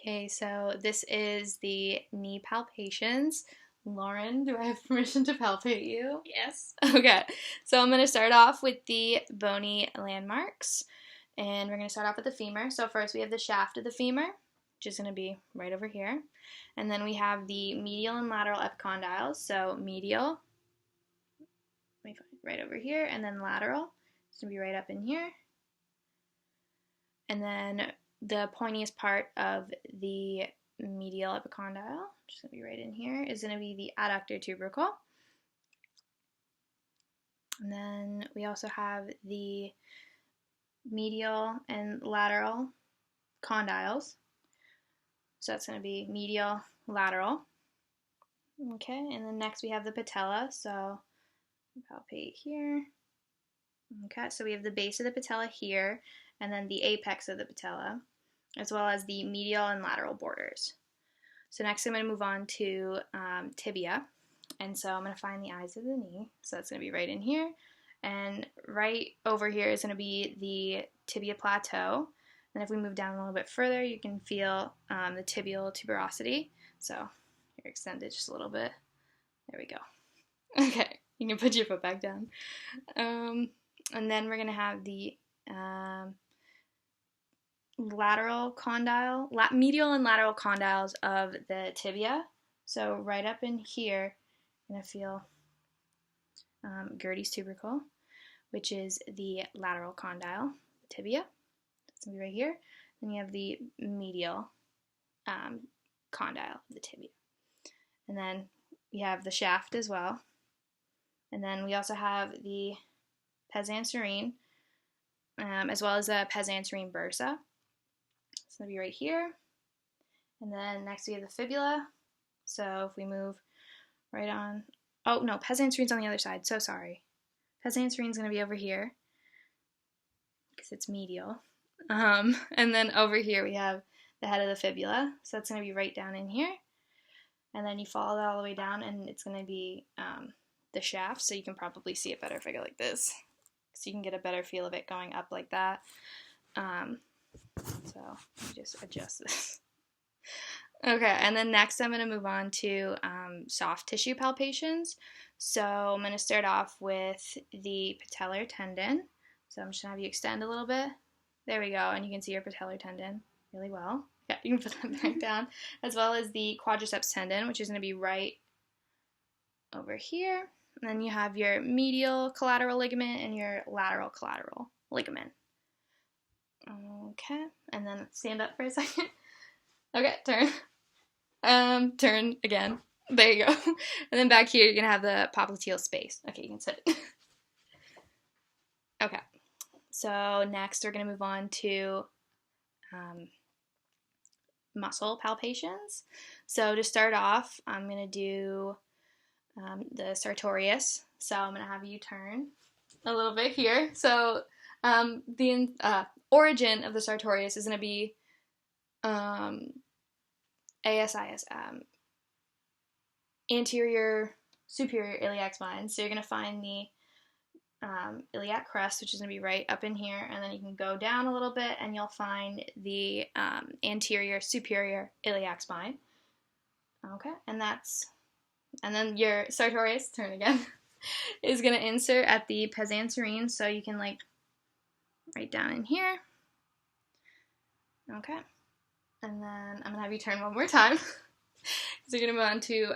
Okay, so this is the knee palpations. Lauren, do I have permission to palpate you? Yes. Okay, so I'm going to start off with the bony landmarks, and we're going to start off with the femur. So first we have the shaft of the femur, which is going to be right over here, and then we have the medial and lateral epicondyles. So medial, let me find it right over here, and then lateral, it's going to be right up in here, and then the pointiest part of the medial epicondyle, which is going to be right in here, is going to be the adductor tubercle. And then we also have the medial and lateral condyles. So that's going to be medial, lateral. Okay, and then next we have the patella. So palpate here. Okay, so we have the base of the patella here, and then the apex of the patella, as well as the medial and lateral borders. So next I'm going to move on to tibia. And so I'm going to find the eyes of the knee. So that's going to be right in here. And right over here is going to be the tibia plateau. And if we move down a little bit further, you can feel the tibial tuberosity. So here, extend it just a little bit. There we go. Okay, you can put your foot back down. And then we're going to have the lateral condyle, medial and lateral condyles of the tibia. So right up in here, you're going to feel Gertie's tubercle, which is the lateral condyle, the tibia. It's going to be right here. Then you have the medial condyle of the tibia. And then we have the shaft as well. And then we also have the pes anserine, as well as the pes anserine bursa. It's going to be right here. And then next we have the fibula. So if we move right on, oh no, pes anserine's on the other side, so sorry. Pes anserine's going to be over here, because it's medial. And then over here we have the head of the fibula, so that's going to be right down in here. And then you follow that all the way down, and it's going to be the shaft, so you can probably see it better if I go like this, so you can get a better feel of it going up like that. So let me just adjust this. Okay, and then next I'm going to move on to soft tissue palpations. So I'm going to start off with the patellar tendon. So I'm just going to have you extend a little bit. There we go, and you can see your patellar tendon really well. Yeah, you can put that back down. As well as the quadriceps tendon, which is going to be right over here. And then you have your medial collateral ligament and your lateral collateral ligament. Okay, and then stand up for a second. Okay, turn. Turn again. There you go. And then back here, you're going to have the popliteal space. Okay, you can sit. Okay, so next we're going to move on to muscle palpations. So to start off, I'm going to do the sartorius. So I'm going to have you turn a little bit here. So the origin of the sartorius is going to be ASIS, anterior superior iliac spine. So you're going to find the iliac crest, which is going to be right up in here, and then you can go down a little bit and you'll find the anterior superior iliac spine. Okay, and then your sartorius, turn again, is going to insert at the pes anserine, so you can like right down in here. Okay, and then I'm going to have you turn one more time. So you're going to move on to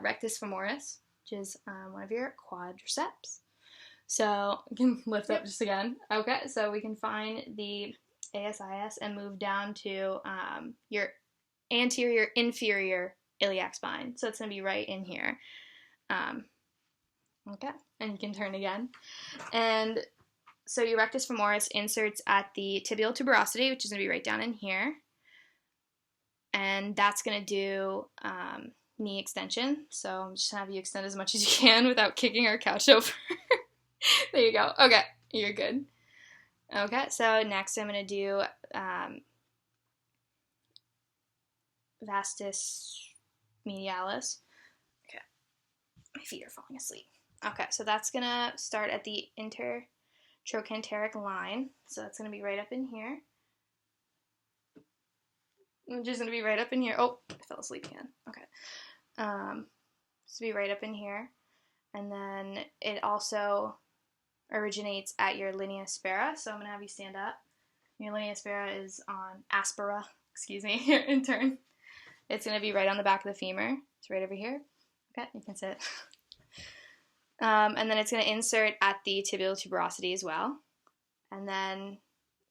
rectus femoris, which is one of your quadriceps. So you can lift up just again. Okay, so we can find the ASIS and move down to your anterior inferior iliac spine. So it's going to be right in here. Okay, and you can turn again. And so your rectus femoris inserts at the tibial tuberosity, which is going to be right down in here. And that's going to do knee extension. So I'm just going to have you extend as much as you can without kicking our couch over. There you go. Okay, you're good. Okay, so next I'm going to do vastus medialis. Okay, my feet are falling asleep. Okay, so that's going to start at the intertrochanteric line. So that's going to be right up in here. which is going to be right up in here. Oh, I fell asleep again. Okay. This will be right up in here. And then it also originates at your linea aspera. So I'm going to have you stand up. Your linea aspera is on aspera, excuse me, here in turn. It's going to be right on the back of the femur. It's right over here. Okay, you can sit. And then it's going to insert at the tibial tuberosity as well. And then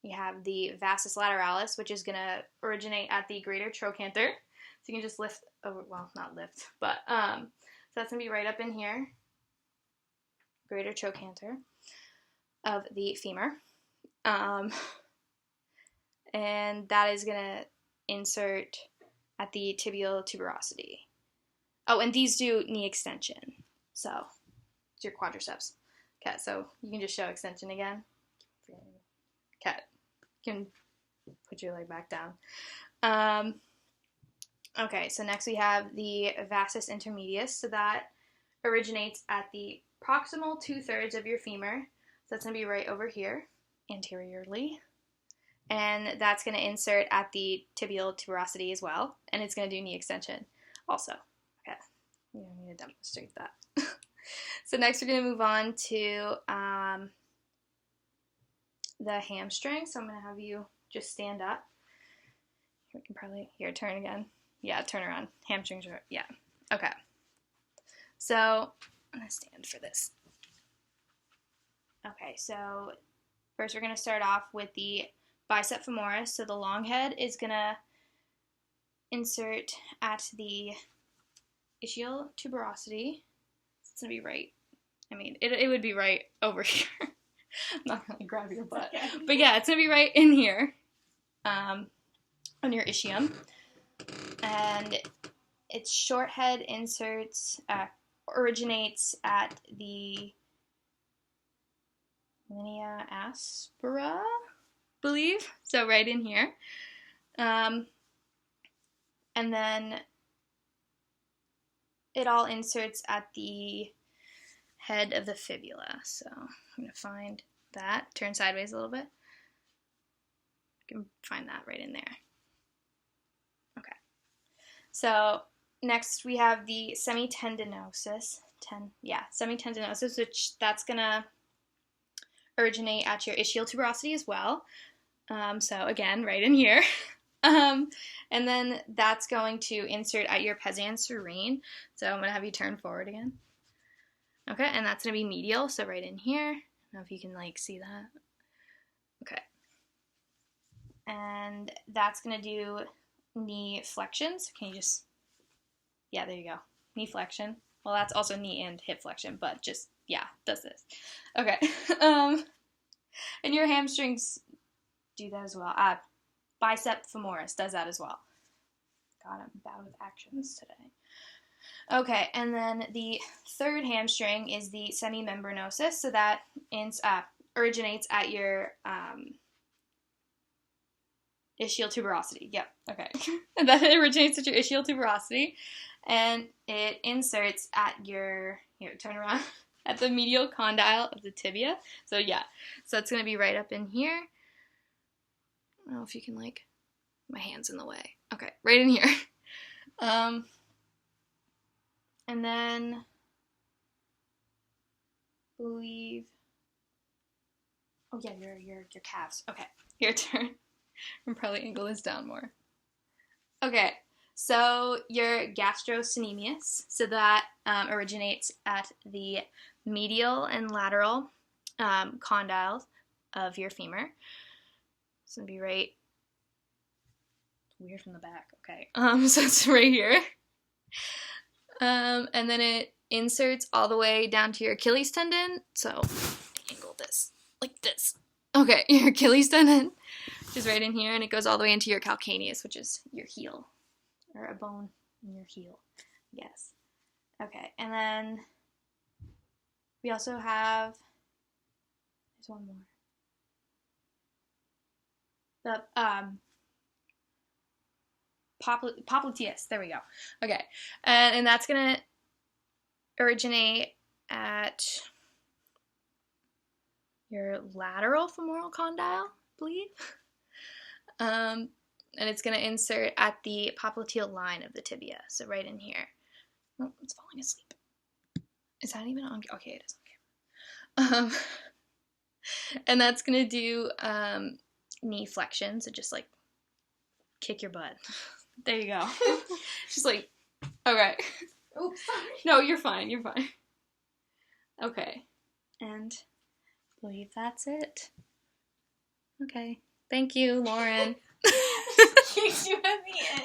you have the vastus lateralis, which is going to originate at the greater trochanter. So you can just lift over, well, not lift, but so that's going to be right up in here. Greater trochanter of the femur. And that is going to insert at the tibial tuberosity. Oh, and these do knee extension. So, it's your quadriceps. Okay, so you can just show extension again. Okay, you can put your leg back down. Okay, so next we have the vastus intermedius. So that originates at the proximal 2/3 of your femur. So that's going to be right over here, anteriorly. And that's going to insert at the tibial tuberosity as well. And it's going to do knee extension also. Okay, you don't need to demonstrate that. So next we're going to move on to the hamstring. So I'm going to have you just stand up. We can probably, here, turn again. Yeah, turn around. Hamstrings are, yeah. Okay. So I'm going to stand for this. Okay, so first we're going to start off with the bicep femoris. So the long head is going to insert at the ischial tuberosity. It's going to be right. I mean, it would be right over here. I'm not going to grab your butt. Okay. But yeah, it's going to be right in here on your ischium. And its short head inserts, originates at the linea aspera, believe. So right in here. And then it all inserts at the head of the fibula. So I'm going to find that. Turn sideways a little bit. You can find that right in there. Okay. So next we have the semitendinosus. Semitendinosus, which that's going to originate at your ischial tuberosity as well. So again, right in here. And then that's going to insert at your pesian serine. So I'm going to have you turn forward again. Okay, and that's going to be medial, so right in here. I don't know if you can, like, see that. Okay. And that's going to do knee flexions. Can you just, yeah, there you go. Knee flexion. Well, that's also knee and hip flexion, but just, yeah, does this. Okay. And your hamstrings do that as well. Bicep femoris does that as well. God, I'm bad with actions today. Okay, and then the third hamstring is the semimembranosus, so that originates at your ischial tuberosity. Yep, okay. And that originates at your ischial tuberosity, and it inserts at your, here, turn around, at the medial condyle of the tibia. So yeah, so it's going to be right up in here. I don't know if you can, like, my hand's in the way. Okay, right in here. And then, believe, oh yeah, your calves. Okay, your turn. I'm probably angle this down more. Okay, so your gastrocnemius, so that originates at the medial and lateral condyles of your femur. It's gonna be right, weird from the back, okay. So it's right here. And then it inserts all the way down to your Achilles tendon. So, angle this, like this. Okay, your Achilles tendon, which is right in here, and it goes all the way into your calcaneus, which is your heel, or a bone in your heel, yes. Okay, and then we also have, there's one more. The, popliteus, there we go. Okay, and that's going to originate at your lateral femoral condyle, I believe. and it's going to insert at the popliteal line of the tibia, so right in here. Oh, it's falling asleep. Is that even on? Okay, it is on camera. And that's going to do knee flexion, so just like kick your butt. There you go. Just like, okay. Oops, sorry. No, you're fine, you're fine. Okay, and I believe that's it. Okay, thank you, Lauren. Kicked you at the end.